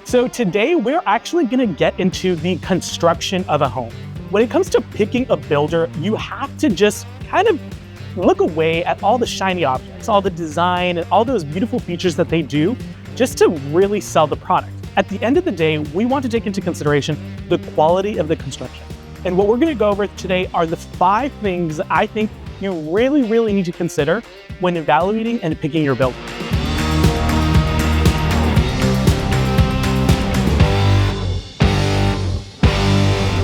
So today we're actually gonna get into the construction of a home. When it comes to picking a builder, you have to just kind of look away at all the shiny objects, all the design and all those beautiful features that they do just to really sell the product. At the end of the day, we want to take into consideration the quality of the construction. And what we're gonna go over today are the 5 things I think you really need to consider when evaluating and picking your builder.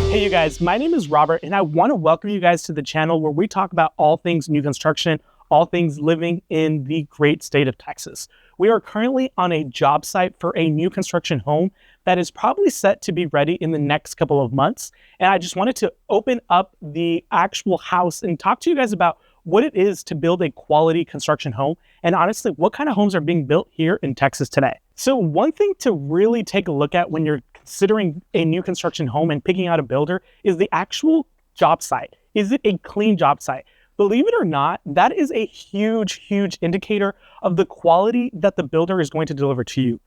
Hey you guys, my name is Robert and I want to welcome you guys to the channel where we talk about all things new construction, all things living in the great state of Texas. We are currently on a job site for a new construction home that is probably set to be ready in the next couple of months. And I just wanted to open up the actual house and talk to you guys about what it is to build a quality construction home and honestly, what kind of homes are being built here in Texas today. So one thing to really take a look at when you're considering a new construction home and picking out a builder is the actual job site. Is it a clean job site? Believe it or not, that is a huge indicator of the quality that the builder is going to deliver to you.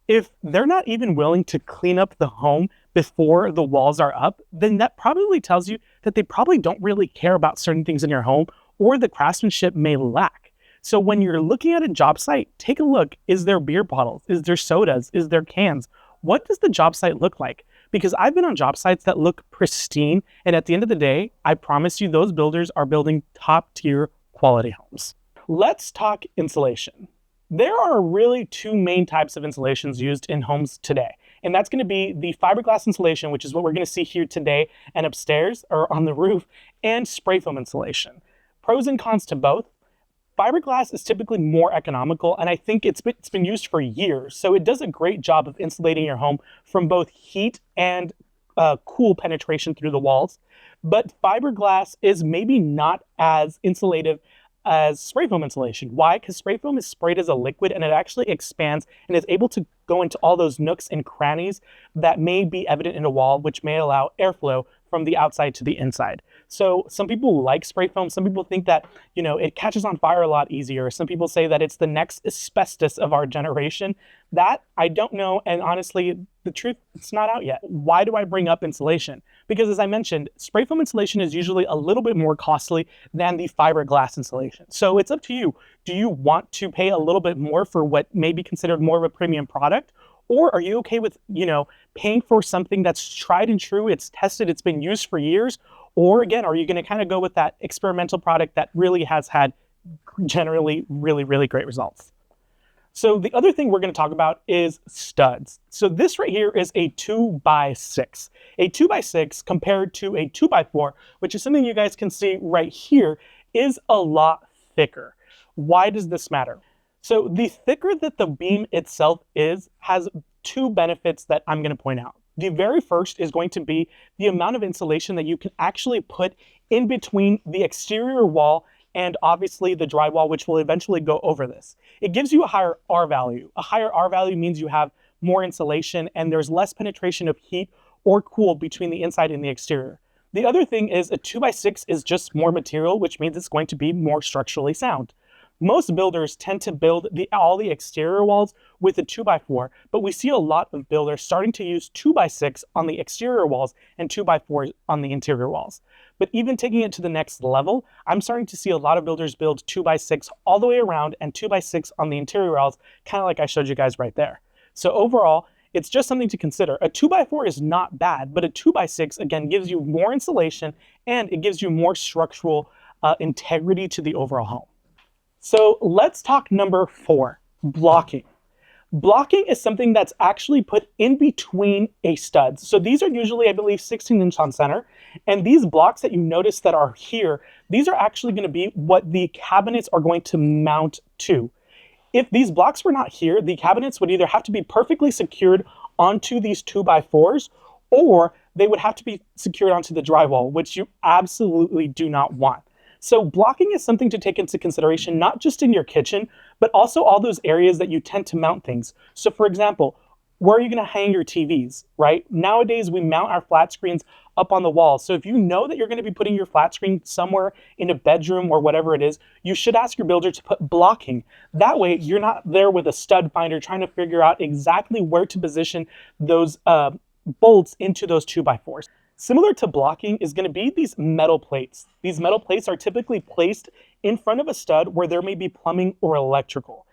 If they're not even willing to clean up the home before the walls are up, then that probably tells you that they probably don't really care about certain things in your home or the craftsmanship may lack. So when you're looking at a job site, take a look. Is there beer bottles? Is there sodas? Is there cans? What does the job site look like? Because I've been on job sites that look pristine, and at the end of the day, I promise you those builders are building top tier quality homes. Let's talk insulation. There are really 2 main types of insulations used in homes today, and that's gonna be the fiberglass insulation, which is what we're gonna see here today and upstairs or on the roof, and spray foam insulation. Pros and cons to both. Fiberglass is typically more economical, and I think it's been used for years, so it does a great job of insulating your home from both heat and cool penetration through the walls. But fiberglass is maybe not as insulative as spray foam insulation. Why? Because spray foam is sprayed as a liquid and it actually expands and is able to go into all those nooks and crannies that may be evident in a wall, which may allow airflow from the outside to the inside. So some people like spray foam. Some people think that, it catches on fire a lot easier. Some people say that it's the next asbestos of our generation. That I don't know. And honestly, the truth, it's not out yet. Why do I bring up insulation? Because as I mentioned, spray foam insulation is usually a little bit more costly than the fiberglass insulation. So it's up to you. Do you want to pay a little bit more for what may be considered more of a premium product? Or are you okay with, paying for something that's tried and true, it's tested, it's been used for years? Or again, are you gonna kind of go with that experimental product that really has had generally really great results? So the other thing we're gonna talk about is studs. So this right here is a 2x6. A 2x6 compared to a 2x4, which is something you guys can see right here, is a lot thicker. Why does this matter? So the thicker that the beam itself is has 2 benefits that I'm going to point out. The very first is going to be the amount of insulation that you can actually put in between the exterior wall and obviously the drywall, which will eventually go over this. It gives you a higher R value. A higher R value means you have more insulation and there's less penetration of heat or cool between the inside and the exterior. The other thing is a 2x6 is just more material, which means it's going to be more structurally sound. Most builders tend to build all the exterior walls with a 2x4, but we see a lot of builders starting to use 2x6 on the exterior walls and 2x4 on the interior walls. But even taking it to the next level, I'm starting to see a lot of builders build 2x6 all the way around and 2x6 on the interior walls, kind of like I showed you guys right there. So overall, it's just something to consider. A 2x4 is not bad, but a 2x6, again, gives you more insulation and it gives you more structural integrity to the overall home. So let's talk number 4, blocking. Blocking is something that's actually put in between a studs. So these are usually, I believe, 16-inch on center. And these blocks that you notice that are here, these are actually going to be what the cabinets are going to mount to. If these blocks were not here, the cabinets would either have to be perfectly secured onto these 2x4s, or they would have to be secured onto the drywall, which you absolutely do not want. So blocking is something to take into consideration, not just in your kitchen, but also all those areas that you tend to mount things. So for example, Where are you going to hang your TVs, right? Nowadays, we mount our flat screens up on the wall. So if you know that you're going to be putting your flat screen somewhere in a bedroom or whatever it is, you should ask your builder to put blocking. That way, you're not there with a stud finder trying to figure out exactly where to position those bolts into those 2x4s. Similar to blocking is going to be these metal plates. These metal plates are typically placed in front of a stud where there may be plumbing or electrical.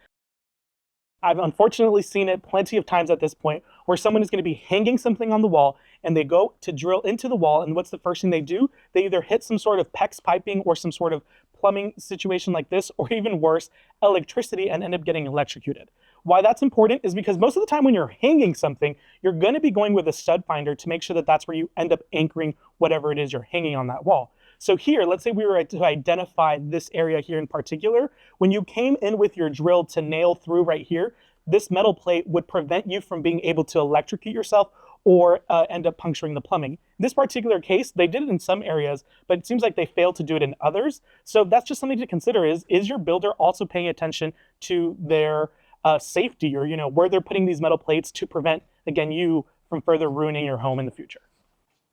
I've unfortunately seen it plenty of times at this point where someone is going to be hanging something on the wall and they go to drill into the wall, and what's the first thing they do? They either hit some sort of PEX piping or some sort of plumbing situation like this, or even worse, electricity, and end up getting electrocuted. Why that's important is because most of the time when you're hanging something, you're going to be going with a stud finder to make sure that that's where you end up anchoring whatever it is you're hanging on that wall. So here, let's say we were to identify this area here in particular. When you came in with your drill to nail through right here, this metal plate would prevent you from being able to electrocute yourself or end up puncturing the plumbing. In this particular case, they did it in some areas, but it seems like they failed to do it in others. So that's just something to consider is your builder also paying attention to their safety, or where they're putting these metal plates to prevent, again, you from further ruining your home in the future.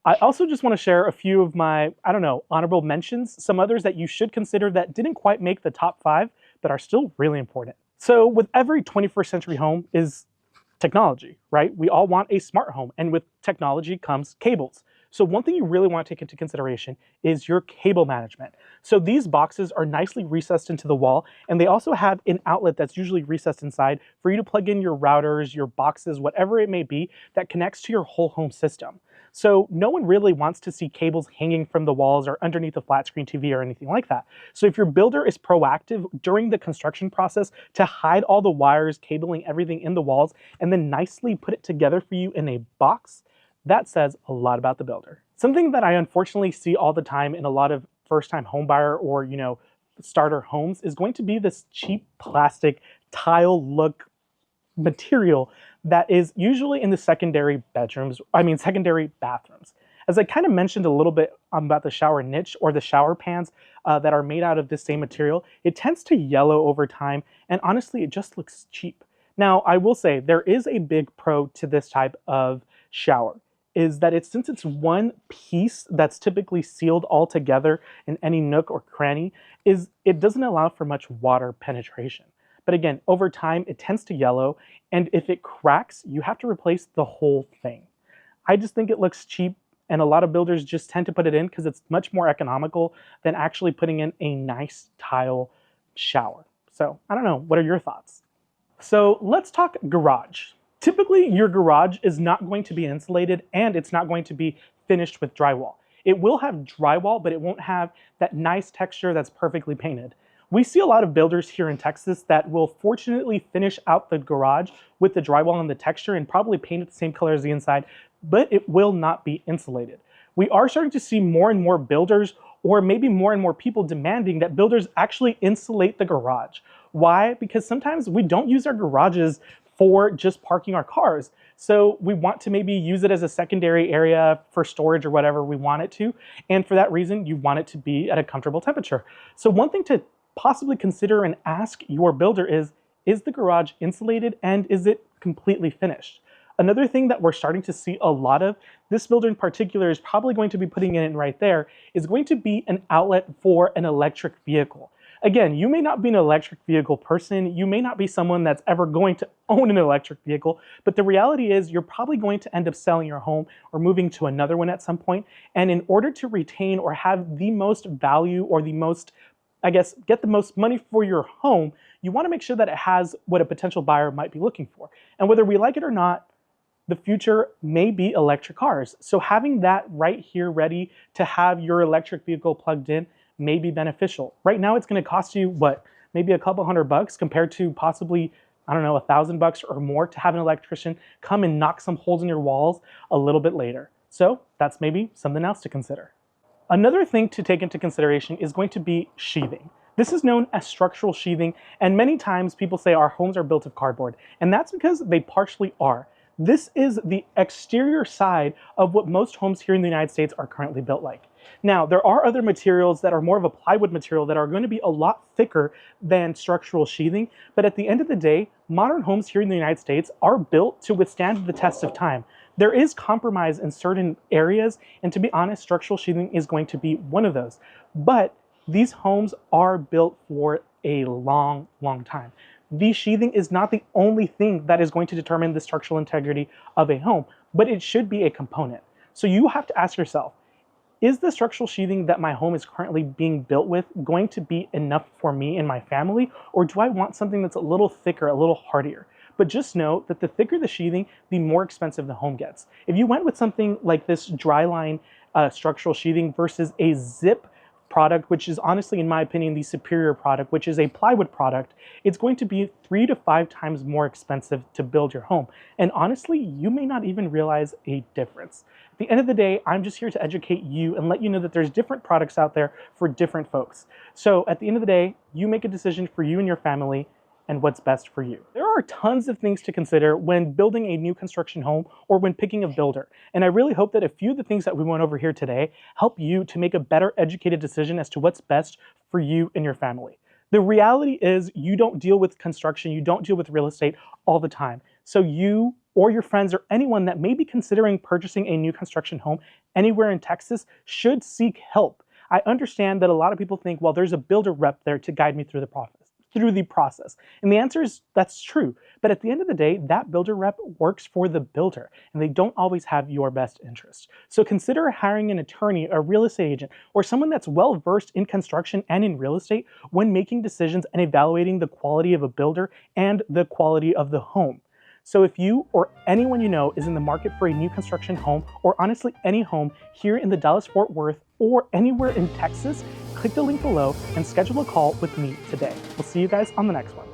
I also just want to share a few of my, honorable mentions, some others that you should consider that didn't quite make the top 5, but are still really important. So with every 21st century home is technology, right? We all want a smart home, and with technology comes cables. So one thing you really want to take into consideration is your cable management. So these boxes are nicely recessed into the wall, and they also have an outlet that's usually recessed inside for you to plug in your routers, your boxes, whatever it may be that connects to your whole home system. So no one really wants to see cables hanging from the walls or underneath a flat screen TV or anything like that. So if your builder is proactive during the construction process to hide all the wires, cabling, everything in the walls, and then nicely put it together for you in a box, that says a lot about the builder. Something that I unfortunately see all the time in a lot of first-time homebuyer or, starter homes is going to be this cheap plastic tile look material that is usually in the secondary bathrooms. As I kind of mentioned a little bit about the shower niche or the shower pans that are made out of this same material, it tends to yellow over time, and honestly, it just looks cheap. Now, I will say there is a big pro to this type of shower, is that since it's one piece that's typically sealed all together in any nook or cranny, it doesn't allow for much water penetration. But again, over time, it tends to yellow, and if it cracks, you have to replace the whole thing. I just think it looks cheap, and a lot of builders just tend to put it in because it's much more economical than actually putting in a nice tile shower. So I don't know, what are your thoughts? So let's talk garage. Typically, your garage is not going to be insulated, and it's not going to be finished with drywall. It will have drywall, but it won't have that nice texture that's perfectly painted. We see a lot of builders here in Texas that will fortunately finish out the garage with the drywall and the texture and probably paint it the same color as the inside, but it will not be insulated. We are starting to see more and more builders, or maybe more and more people demanding that builders actually insulate the garage. Why? Because sometimes we don't use our garages for just parking our cars. So we want to maybe use it as a secondary area for storage or whatever we want it to. And for that reason, you want it to be at a comfortable temperature. So one thing to possibly consider and ask your builder is the garage insulated, and is it completely finished? Another thing that we're starting to see a lot of, this builder in particular is probably going to be putting it in right there, is going to be an outlet for an electric vehicle. Again, you may not be an electric vehicle person, you may not be someone that's ever going to own an electric vehicle, but the reality is you're probably going to end up selling your home or moving to another one at some point. And in order to retain or have the most value, or the most, get the most money for your home, you want to make sure that it has what a potential buyer might be looking for. And whether we like it or not, the future may be electric cars. So having that right here ready to have your electric vehicle plugged in may be beneficial. Right now it's going to cost you, maybe a couple $100 compared to possibly, $1,000 or more to have an electrician come and knock some holes in your walls a little bit later. So that's maybe something else to consider. Another thing to take into consideration is going to be sheathing. This is known as structural sheathing, and many times people say our homes are built of cardboard, and that's because they partially are. This is the exterior side of what most homes here in the United States are currently built like. Now, there are other materials that are more of a plywood material that are going to be a lot thicker than structural sheathing, but at the end of the day, modern homes here in the United States are built to withstand the test of time. There is compromise in certain areas, and to be honest, structural sheathing is going to be one of those. But these homes are built for a long, long time. The sheathing is not the only thing that is going to determine the structural integrity of a home, but it should be a component. So you have to ask yourself, is the structural sheathing that my home is currently being built with going to be enough for me and my family, or do I want something that's a little thicker, a little hardier? But just know that the thicker the sheathing, the more expensive the home gets. If you went with something like this dry line structural sheathing versus a zip product, which is honestly, in my opinion, the superior product, which is a plywood product, it's going to be 3 to 5 times more expensive to build your home. And honestly, you may not even realize a difference. At the end of the day, I'm just here to educate you and let you know that there's different products out there for different folks. So at the end of the day, you make a decision for you and your family and what's best for you. There are tons of things to consider when building a new construction home or when picking a builder. And I really hope that a few of the things that we went over here today help you to make a better educated decision as to what's best for you and your family. The reality is you don't deal with construction, you don't deal with real estate all the time. So you or your friends or anyone that may be considering purchasing a new construction home anywhere in Texas should seek help. I understand that a lot of people think, well, there's a builder rep there to guide me through the process. And the answer is that's true. But at the end of the day, that builder rep works for the builder, and they don't always have your best interest. So consider hiring an attorney, a real estate agent, or someone that's well versed in construction and in real estate when making decisions and evaluating the quality of a builder and the quality of the home. So if you or anyone you know is in the market for a new construction home, or honestly any home here in the Dallas-Fort Worth or anywhere in Texas, click the link below and schedule a call with me today. We'll see you guys on the next one.